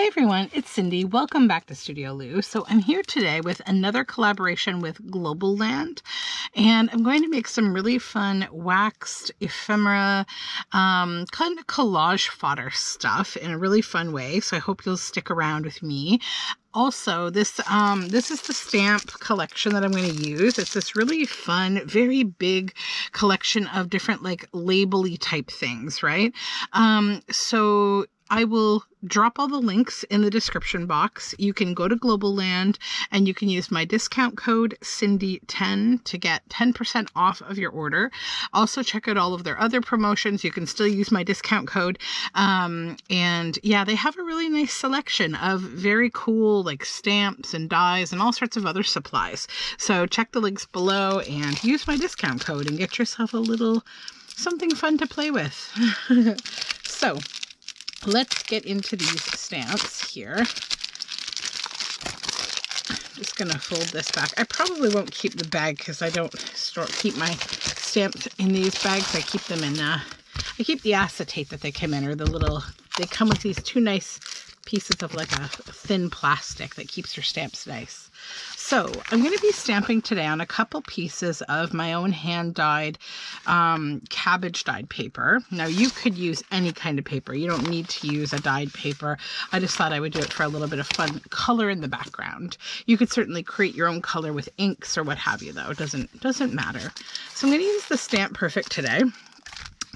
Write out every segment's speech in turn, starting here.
Hi everyone, it's Cindy. Welcome back to Studioloo. So I'm here today with another collaboration with Globleland, and I'm going to make some really fun waxed ephemera kind of collage fodder stuff in a really fun way. So I hope you'll stick around with me. Also, this is the stamp collection that I'm going to use. It's this really fun, very big collection of different like label-y type things, right? So I will drop all the links in the description box. You can go to Globleland and you can use my discount code Cindy10 to get 10% off of your order. Also check out all of their other promotions. You can still use my discount code. And yeah, they have a really nice selection of very cool like stamps and dies and all sorts of other supplies. So check the links below and use my discount code and get yourself a little something fun to play with. So let's get into these stamps here. I'm just going to fold this back. I probably won't keep the bag because I don't keep my stamps in these bags. I keep them in, I keep the acetate that they come in, or the little, they come with these two nice pieces of like a thin plastic that keeps your stamps nice. So I'm going to be stamping today on a couple pieces of my own hand-dyed cabbage dyed paper. Now you could use any kind of paper. You don't need to use a dyed paper. I just thought I would do it for a little bit of fun color in the background. You could certainly create your own color with inks or what have you though. It doesn't matter. So I'm going to use the Stamp Perfect today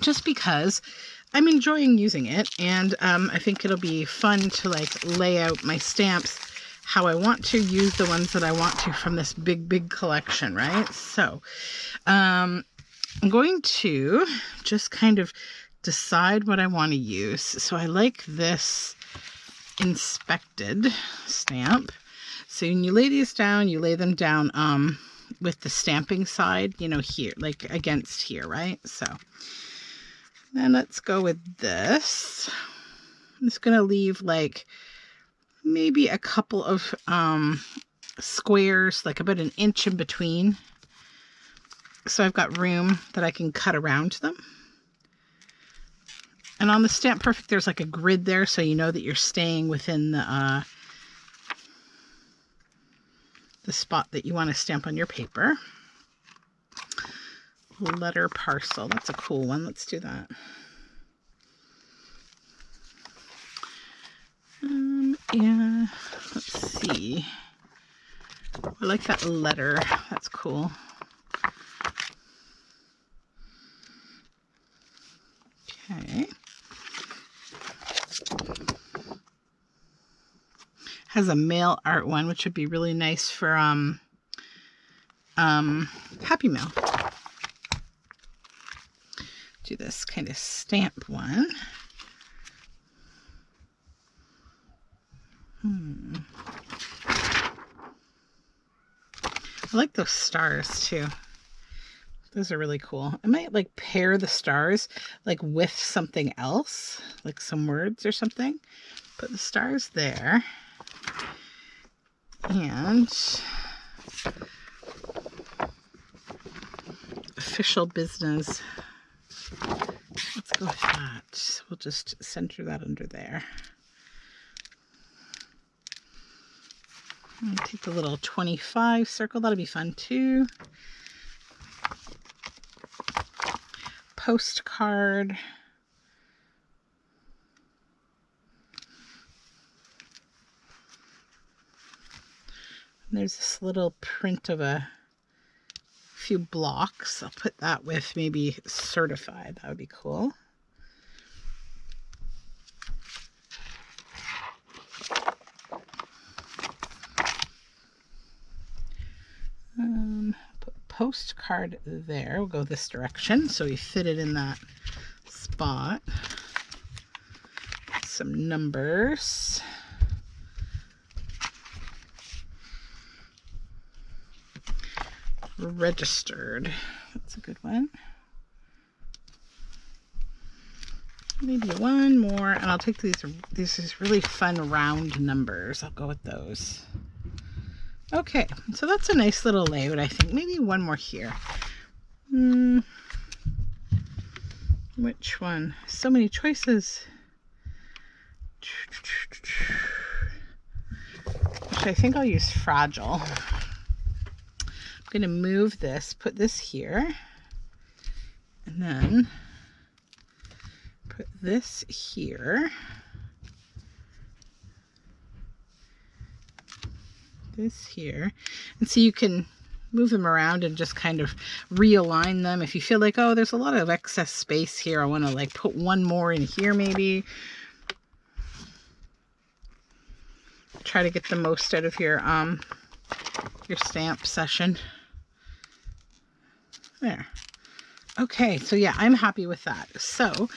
just because I'm enjoying using it, and I think it'll be fun to like lay out my stamps how I want to, use the ones that I want to from this big collection, right? So I'm going to just kind of decide what I want to use. So I like this inspected stamp. So when you lay these down, you lay them down with the stamping side, you know, here, like against here, right? So then let's go with this. I'm just going to leave like maybe a couple of squares, like about an inch in between. So I've got room that I can cut around them. And on the Stamp Perfect, there's like a grid there, so you know that you're staying within the spot that you want to stamp on your paper. Letter parcel, that's a cool one. Let's do that. Yeah, let's see. I like that letter. That's cool. Okay. Has a mail art one, which would be really nice for Happy Mail. Do this kind of stamp one. I like those stars too. Those are really cool. I might like pair the stars like with something else, like some words or something. Put the stars there. And official business. Let's go with that. We'll just center that under there. And take the little 25 circle. That'll be fun too. Postcard. And there's this little print of a few blocks. I'll put that with maybe certified. That would be cool. Put postcard there. We'll go this direction so we fit it in that spot. Some numbers. Registered. That's a good one. Maybe one more, and I'll take these is really fun round numbers. I'll go with those. Okay, so that's a nice little layout, I think. Maybe one more here. Which one? So many choices. Actually, I think I'll use Fragile. I'm going to move this, put this here, and then put this here. This here. And so you can move them around and just kind of realign them. If you feel like, oh, there's a lot of excess space here, I want to like put one more in here maybe. Try to get the most out of your stamp session. There. Okay, so yeah, I'm happy with that. So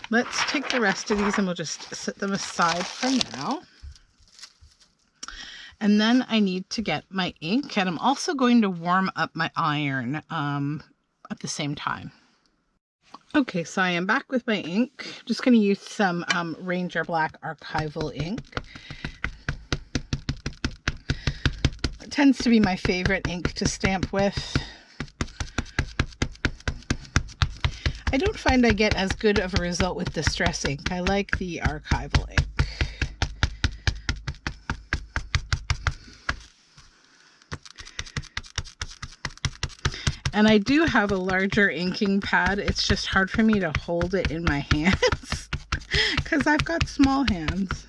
let's take the rest of these and we'll just set them aside for now. And then I need to get my ink, and I'm also going to warm up my iron at the same time. Okay, so I am back with my ink. I'm just going to use some Ranger Black Archival ink. It tends to be my favorite ink to stamp with. I don't find I get as good of a result with Distress ink. I like the Archival ink. And I do have a larger inking pad. It's just hard for me to hold it in my hands because I've got small hands.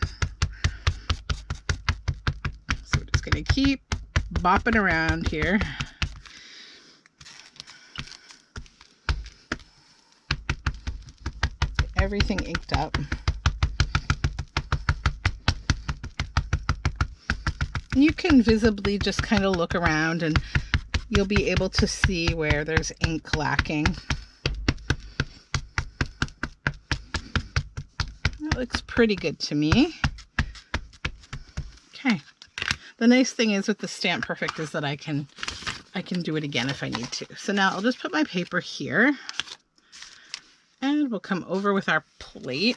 So we're just going to keep bopping around here. Get everything inked up. You can visibly just kind of look around and you'll be able to see where there's ink lacking. That looks pretty good to me. Okay. The nice thing is with the Stamp Perfect is that I can do it again if I need to. So now I'll just put my paper here and we'll come over with our plate.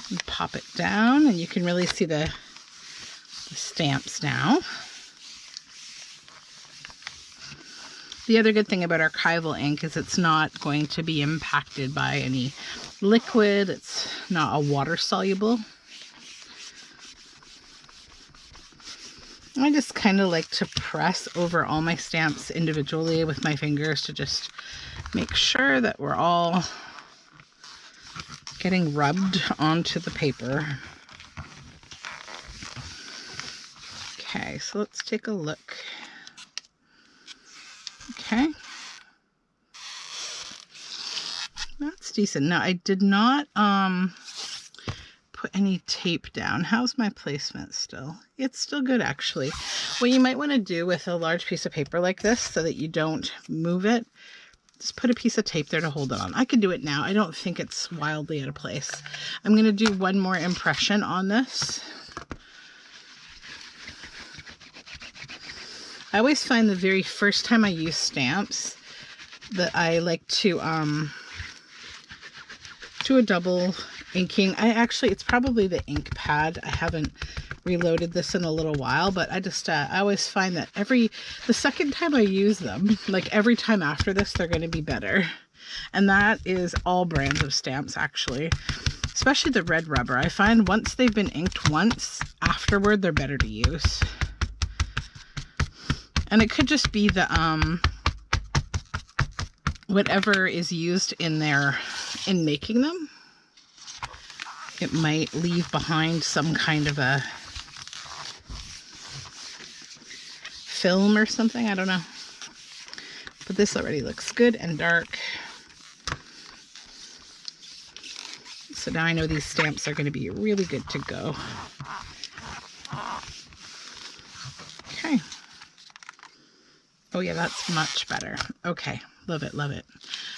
And pop it down and you can really see the stamps now. The other good thing about Archival ink is it's not going to be impacted by any liquid. It's not a water soluble. I just kind of like to press over all my stamps individually with my fingers to just make sure that we're all getting rubbed onto the paper. Okay, so let's take a look. Okay. That's decent. Now, I did not put any tape down. How's my placement still? It's still good, actually. What you might want to do with a large piece of paper like this so that you don't move it, just put a piece of tape there to hold it on. I can do it now. I don't think it's wildly out of place. I'm going to do one more impression on this. I always find the very first time I use stamps that I like to do a double inking. It's probably the ink pad. I haven't reloaded this in a little while, but I always find that the second time I use them, like every time after this, they're going to be better. And that is all brands of stamps, actually, especially the red rubber. I find once they've been inked once, afterward, they're better to use. And it could just be the whatever is used in making them. It might leave behind some kind of a film or something. I don't know. But this already looks good and dark. So now I know these stamps are going to be really good to go. Okay. Oh yeah, that's much better. Okay, love it, love it.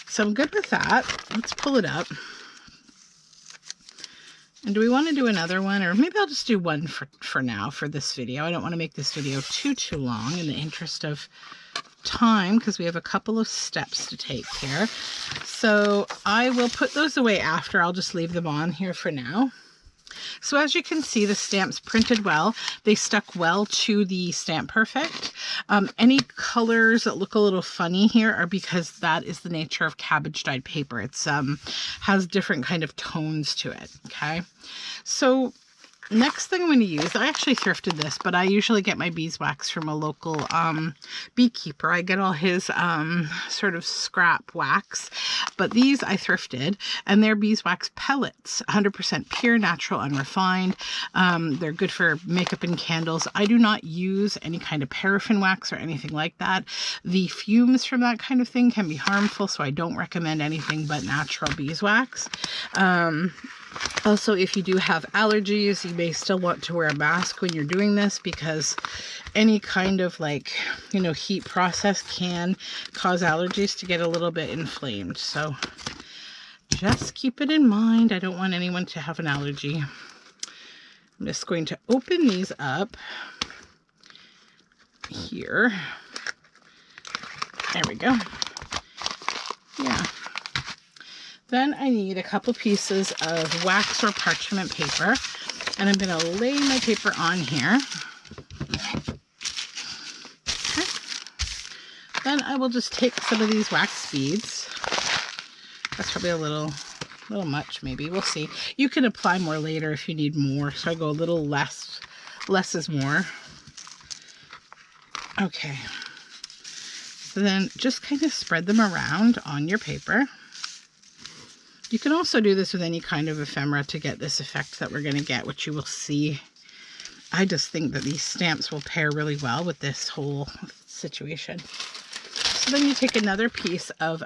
So I'm good with that. Let's pull it up. And do we want to do another one? Or maybe I'll just do one for now for this video. I don't want to make this video too long in the interest of time because we have a couple of steps to take here. So I will put those away after. I'll just leave them on here for now. So as you can see, the stamps printed well. They stuck well to the Stamp Perfect. Any colors that look a little funny here are because that is the nature of cabbage dyed paper. It's has different kind of tones to it. Okay, so next thing I'm going to use, I actually thrifted this, but I usually get my beeswax from a local beekeeper. I get all his sort of scrap wax, but these I thrifted, and they're beeswax pellets, 100% pure, natural, unrefined. They're good for makeup and candles. I do not use any kind of paraffin wax or anything like that. The fumes from that kind of thing can be harmful, so I don't recommend anything but natural beeswax. Also, if you do have allergies, you may still want to wear a mask when you're doing this, because any kind of heat process can cause allergies to get a little bit inflamed. So just keep it in mind. I don't want anyone to have an allergy. I'm just going to open these up here. There we go. Yeah. Then I need a couple pieces of wax or parchment paper, and I'm going to lay my paper on here. Okay. Then I will just take some of these wax beads. That's probably a little much, maybe. We'll see. You can apply more later if you need more, so I go a little less. Less is more. Okay. So then just kind of spread them around on your paper. You can also do this with any kind of ephemera to get this effect that we're going to get, which you will see. I just think that these stamps will pair really well with this whole situation. So then you take another piece of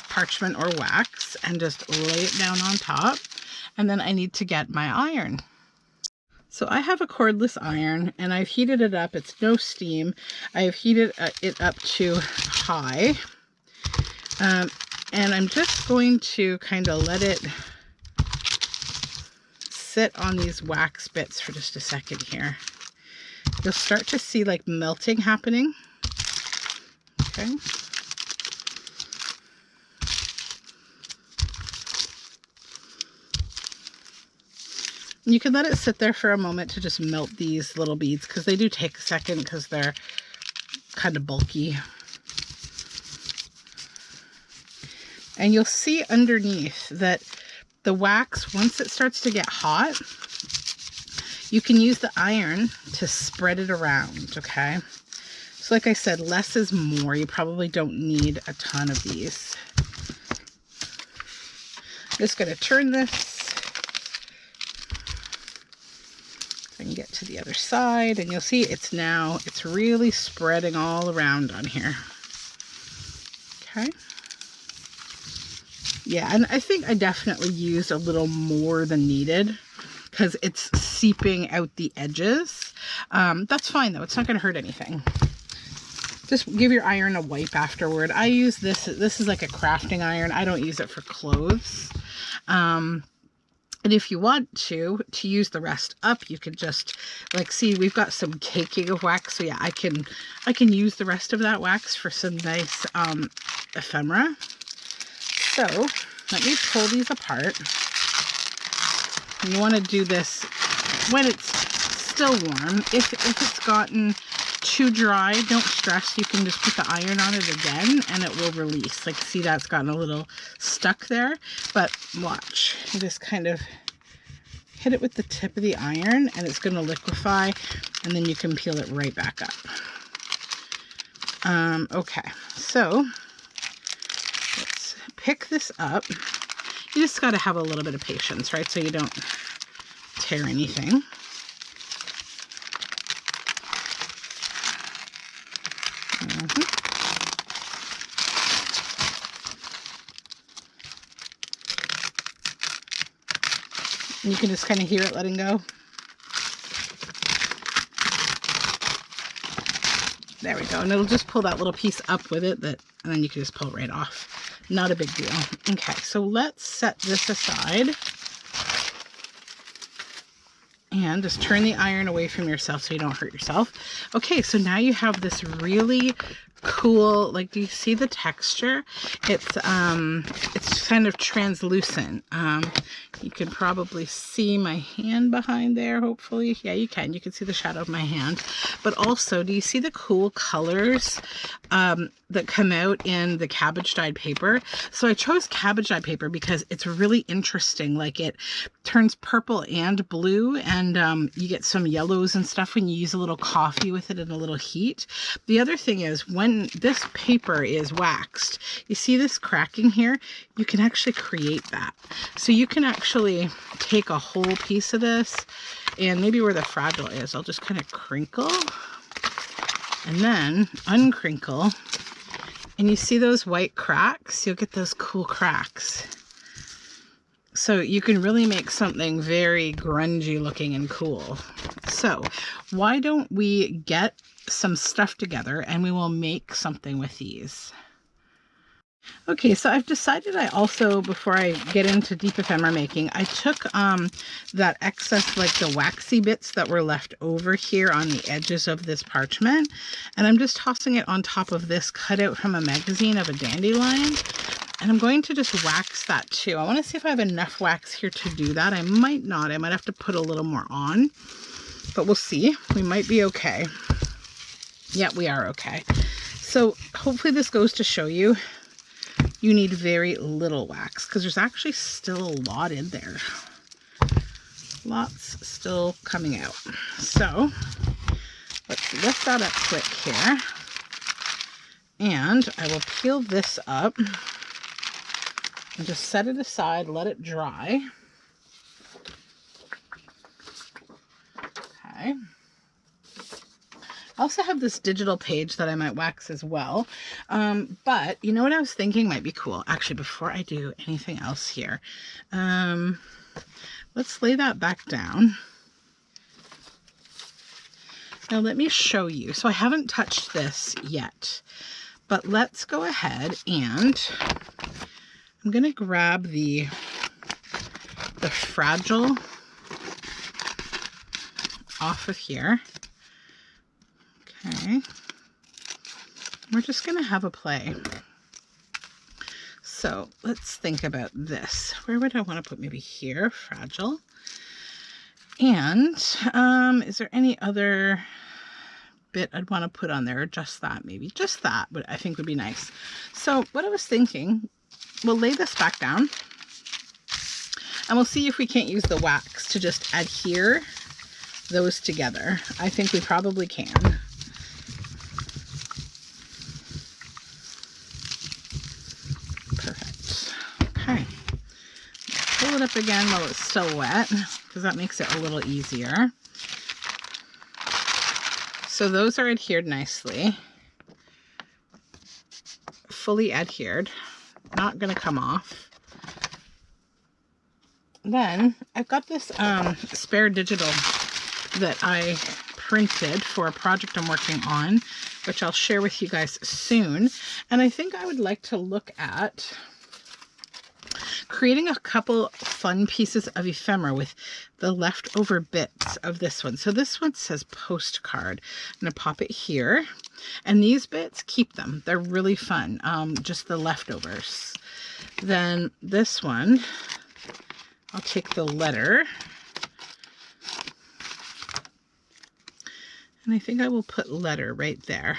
parchment or wax and just lay it down on top. And then I need to get my iron. So I have a cordless iron, and I've heated it up. It's no steam. I've heated it up to high. And I'm just going to kind of let it sit on these wax bits for just a second here. You'll start to see like melting happening. Okay. You can let it sit there for a moment to just melt these little beads, because they do take a second because they're kind of bulky. And you'll see underneath that the wax, once it starts to get hot, you can use the iron to spread it around, okay? So like I said, less is more. You probably don't need a ton of these. I'm just going to turn this so I can get to the other side, and you'll see it's really spreading all around on here. Okay. Yeah, and I think I definitely used a little more than needed because it's seeping out the edges. That's fine though. It's not going to hurt anything. Just give your iron a wipe afterward. I use this. This is like a crafting iron. I don't use it for clothes. And if you want to use the rest up, you can just see, we've got some caking of wax. So yeah, I can use the rest of that wax for some nice ephemera. So let me pull these apart. You want to do this when it's still warm. If it's gotten too dry, don't stress. You can just put the iron on it again and it will release. Like, see, that's gotten a little stuck there, but watch. You just kind of hit it with the tip of the iron and it's going to liquefy, and then you can peel it right back up. Okay, so let's pick this up. You just got to have a little bit of patience, right? So you don't tear anything. And you can just kind of hear it letting go. There we go. And it'll just pull that little piece up with it, and then you can just pull it right off. Not a big deal. Okay, so let's set this aside. And just turn the iron away from yourself so you don't hurt yourself. Okay, so now you have this really cool, like, do you see the texture? It's kind of translucent. You can probably see my hand behind there, hopefully. Yeah, you can see the shadow of my hand. But also, do you see the cool colors that come out in the cabbage dyed paper? So I chose cabbage dyed paper because it's really interesting. Like, it turns purple and blue, and you get some yellows and stuff when you use a little coffee with it and a little heat. The other thing is, when this paper is waxed, you see this cracking here? You can actually create that. So you can actually take a whole piece of this, and maybe where the fragile is, I'll just kind of crinkle and then uncrinkle. And you see those white cracks? You'll get those cool cracks. So you can really make something very grungy looking and cool. So why don't we get some stuff together and we will make something with these. Okay, so I've decided I also, before I get into deep ephemera making, I took that excess, like the waxy bits that were left over here on the edges of this parchment, and I'm just tossing it on top of this cutout from a magazine of a dandelion, and I'm going to just wax that too. I want to see if I have enough wax here to do that. I might not. I might have to put a little more on, but we'll see. We might be okay. Yeah, we are okay. So hopefully this goes to show you you need very little wax, because there's actually still a lot in there. Lots still coming out. So let's lift that up quick here. And I will peel this up and just set it aside, let it dry. Okay. I also have this digital page that I might wax as well. But you know what I was thinking might be cool? Actually, before I do anything else here, let's lay that back down. Now let me show you. So I haven't touched this yet, but let's go ahead and I'm going to grab the fragile off of here. Okay, we're just going to have a play. So let's think about this. Where would I want to put? Maybe here, fragile. And is there any other bit I'd want to put on there? Or just that, maybe. Just that, but I think would be nice. So what I was thinking, we'll lay this back down and we'll see if we can't use the wax to just adhere those together. I think we probably can. Okay, pull it up again while it's still wet, because that makes it a little easier. So those are adhered nicely, fully adhered, not going to come off. Then I've got this spare digital that I printed for a project I'm working on, which I'll share with you guys soon. And I think I would like to look at creating a couple fun pieces of ephemera with the leftover bits of this one. So this one says postcard. I'm going to pop it here. And these bits, keep them. They're really fun. Just the leftovers. Then this one, I'll take the letter. And I think I will put letter right there.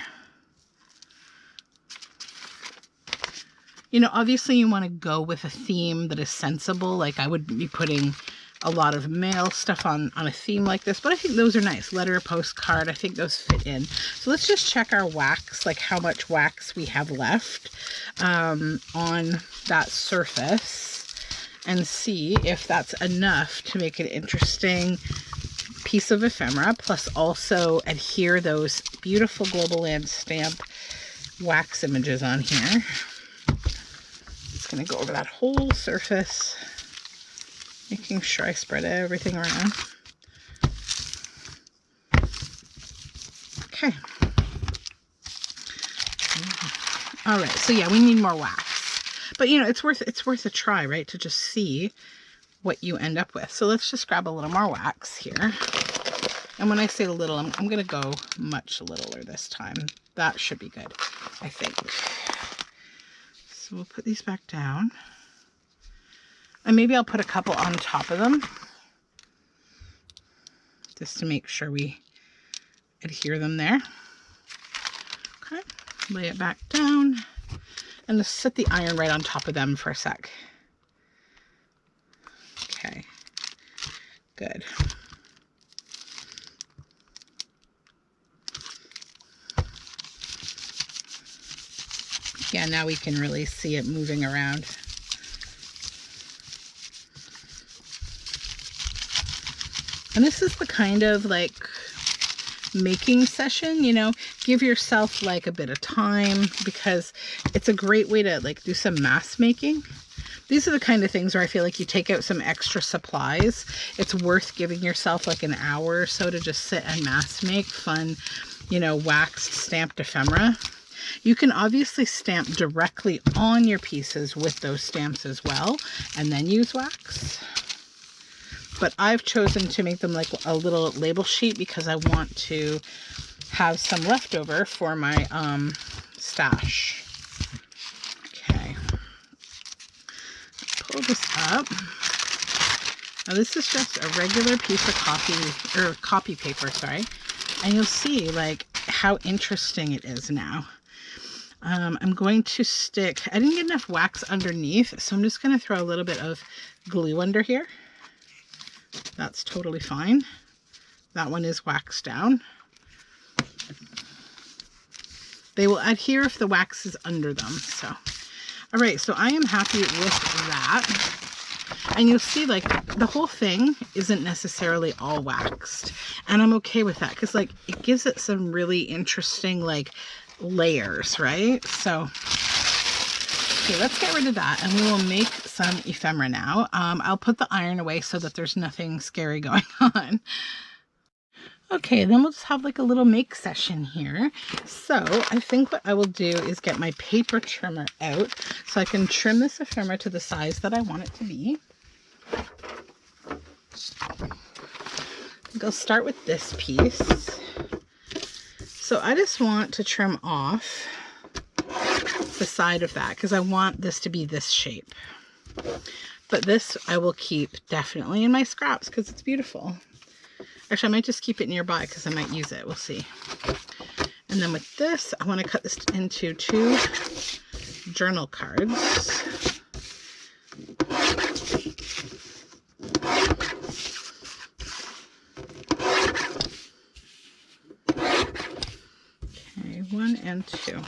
You know, obviously you want to go with a theme that is sensible. Like I would be putting a lot of mail stuff on a theme like this, but I think those are nice. Letter, postcard, I think those fit in. So let's just check our wax, like how much wax we have left on that surface, and see if that's enough to make an interesting piece of ephemera, plus also adhere those beautiful Globleland stamp wax images on here. Going to go over that whole surface, making sure I spread everything around. Okay. All right. So yeah, we need more wax, but you know, it's worth a try, right? To just see what you end up with. So let's just grab a little more wax here. And when I say little, I'm going to go much littler this time. That should be good, I think. So we'll put these back down. And maybe I'll put a couple on top of them, just to make sure we adhere them there. Okay, lay it back down. And just set the iron right on top of them for a sec. Okay, good. Yeah, now we can really see it moving around. And this is the kind of like making session, you know, give yourself like a bit of time, because it's a great way to like do some mass making. These are the kind of things where I feel like you take out some extra supplies. It's worth giving yourself like an hour or so to just sit and mass make fun, you know, waxed stamped ephemera. You can obviously stamp directly on your pieces with those stamps as well, and then use wax. But I've chosen to make them like a little label sheet because I want to have some leftover for my stash. Okay. Pull this up. Now this is just a regular piece of copy paper, sorry. And you'll see like how interesting it is now. I'm going to stick, I didn't get enough wax underneath, so I'm just going to throw a little bit of glue under here. That's totally fine. That one is waxed down. They will adhere if the wax is under them. So, all right, so I am happy with that. And you'll see like the whole thing isn't necessarily all waxed. And I'm okay with that because like it gives it some really interesting like layers, right? So, okay, let's get rid of that and we will make some ephemera now. I'll put the iron away so that there's nothing scary going on. Okay, then we'll just have like a little make session here. So I think what I will do is get my paper trimmer out so I can trim this ephemera to the size that I want it to be. I'll start with this piece. So I just want to trim off the side of that because I want this to be this shape. But this I will keep definitely in my scraps because it's beautiful. Actually, I might just keep it nearby because I might use it. We'll see. And then with this, I want to cut this into 2 journal cards. Okay, 1 and 2.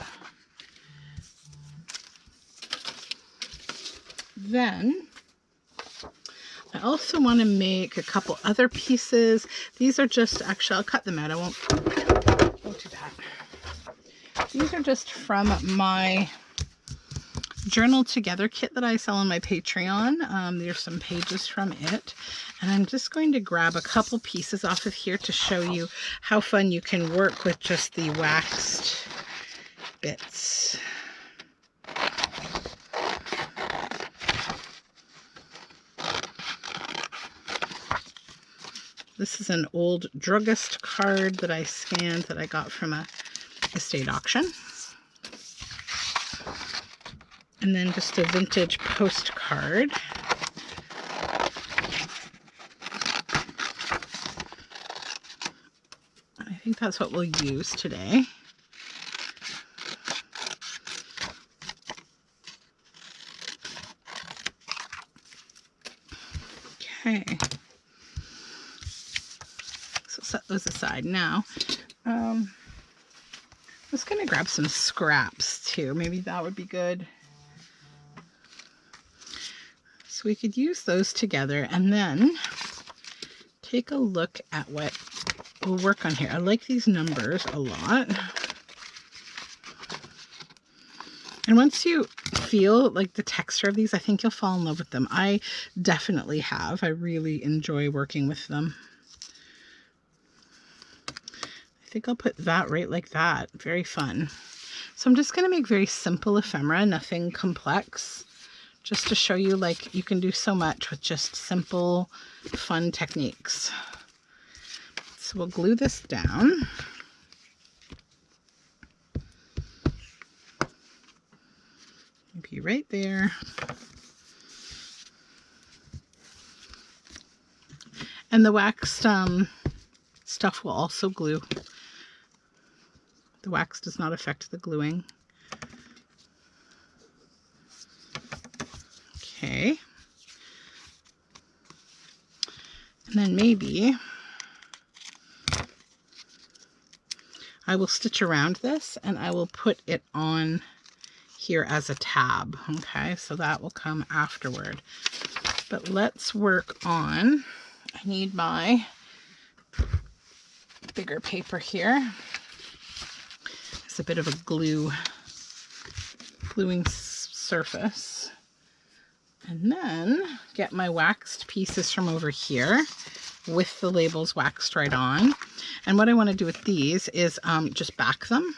Then I also want to make a couple other pieces. These are just, actually, I'll cut them out. I won't do that. These are just from my Journal Together kit that I sell on my Patreon. There's some pages from it. And I'm just going to grab a couple pieces off of here to show you how fun you can work with just the waxed bits. This is an old druggist card that I scanned that I got from a estate auction. And then just a vintage postcard. I think that's what we'll use today. Okay. Set those aside now. I'm just going to grab some scraps too. Maybe that would be good. So we could use those together and then take a look at what we'll work on here. I like these numbers a lot. And once you feel like the texture of these, I think you'll fall in love with them. I definitely have. I really enjoy working with them. I think I'll put that right like that. Very fun. So I'm just going to make very simple ephemera, nothing complex, just to show you like you can do so much with just simple, fun techniques. So So we'll glue this down. Maybe right there. And the waxed stuff will also glue. The wax does not affect the gluing. Okay. And then maybe I will stitch around this and I will put it on here as a tab. Okay, so that will come afterward. But let's work on, I need my bigger paper here. It's a bit of a gluing surface. And then get my waxed pieces from over here with the labels waxed right on. And what I want to do with these is just back them.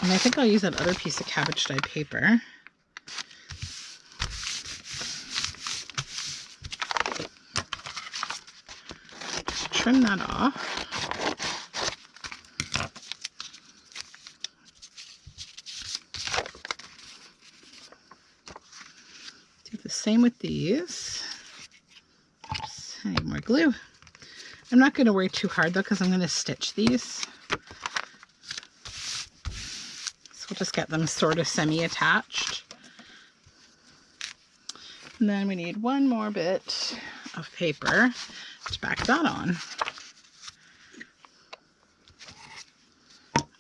And I think I'll use that other piece of cabbage dye paper. Just trim that off. Do the same with these. Oops, I need more glue. I'm not going to worry too hard though, because I'm going to stitch these. We'll just get them sort of semi-attached. And then we need one more bit of paper to back that on.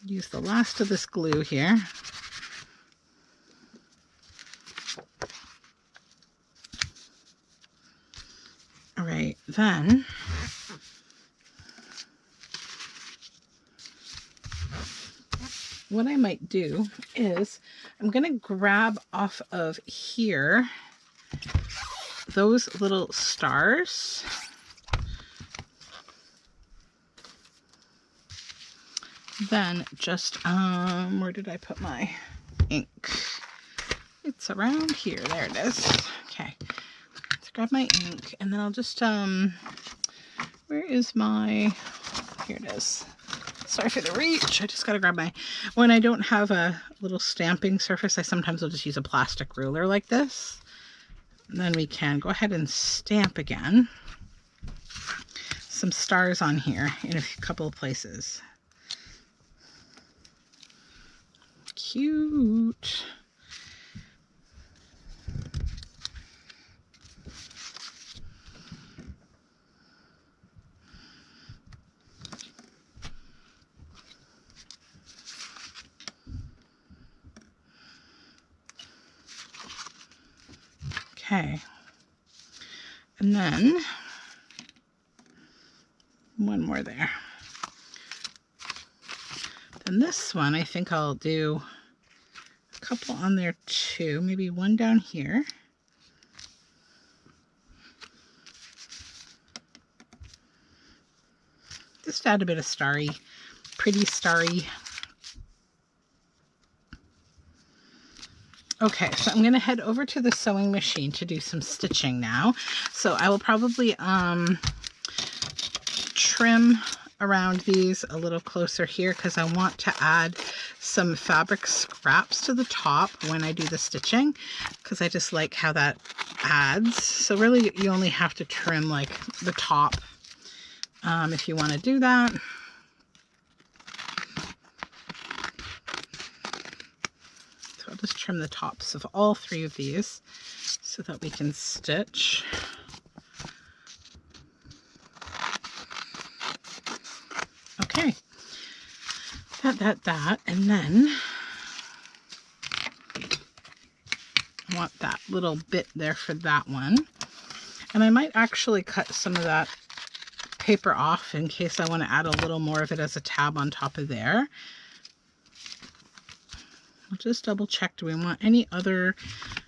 Use the last of this glue here. All right, then what I might do is I'm going to grab off of here those little stars. Then just, where did I put my ink? It's around here. There it is. Okay. Let's grab my ink and then I'll just, where is my, here it is. Sorry for the reach. I just got to grab my, when I don't have a little stamping surface, I sometimes will just use a plastic ruler like this. And then we can go ahead and stamp again. Some stars on here in a couple of places. Cute. Okay, and then one more there. Then this one, I think I'll do a couple on there too, maybe one down here. Just add a bit of starry, pretty starry. Okay, so I'm going to head over to the sewing machine to do some stitching now. So I will probably trim around these a little closer here because I want to add some fabric scraps to the top when I do the stitching because I just like how that adds. So really you only have to trim like the top if you want to do that. I'll just trim the tops of all three of these so that we can stitch. Okay, that, and then I want that little bit there for that one. And I might actually cut some of that paper off in case I want to add a little more of it as a tab on top of there. I'll just double check. Do we want any other?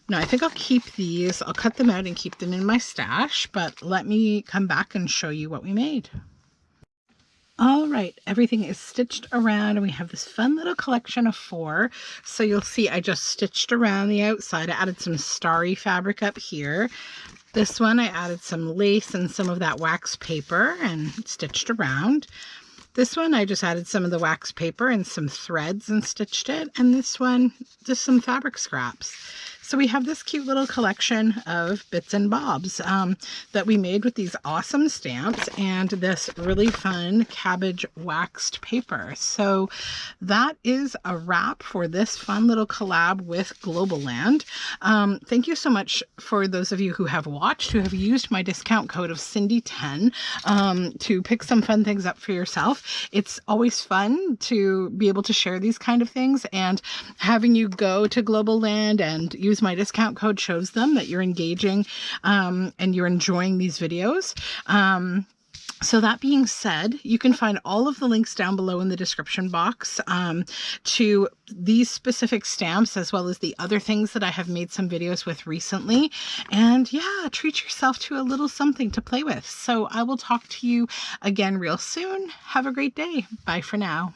No, I think I'll keep these. I'll cut them out and keep them in my stash, but let me come back and show you what we made. All right, everything is stitched around and we have this fun little collection of 4. So you'll see I just stitched around the outside. I added some starry fabric up here. This one I added some lace and some of that wax paper and stitched around. This one I just added some of the wax paper and some threads and stitched it. And this one, just some fabric scraps. So we have this cute little collection of bits and bobs that we made with these awesome stamps and this really fun cabbage waxed paper. So that is a wrap for this fun little collab with Globleland. Thank you so much for those of you who have watched, who have used my discount code of Cindy10 to pick some fun things up for yourself. It's always fun to be able to share these kind of things, and having you go to Globleland and use my discount code shows them that you're engaging and you're enjoying these videos. So that being said, you can find all of the links down below in the description box to these specific stamps, as well as the other things that I have made some videos with recently. And yeah, treat yourself to a little something to play with. So I will talk to you again real soon. Have a great day. Bye for now.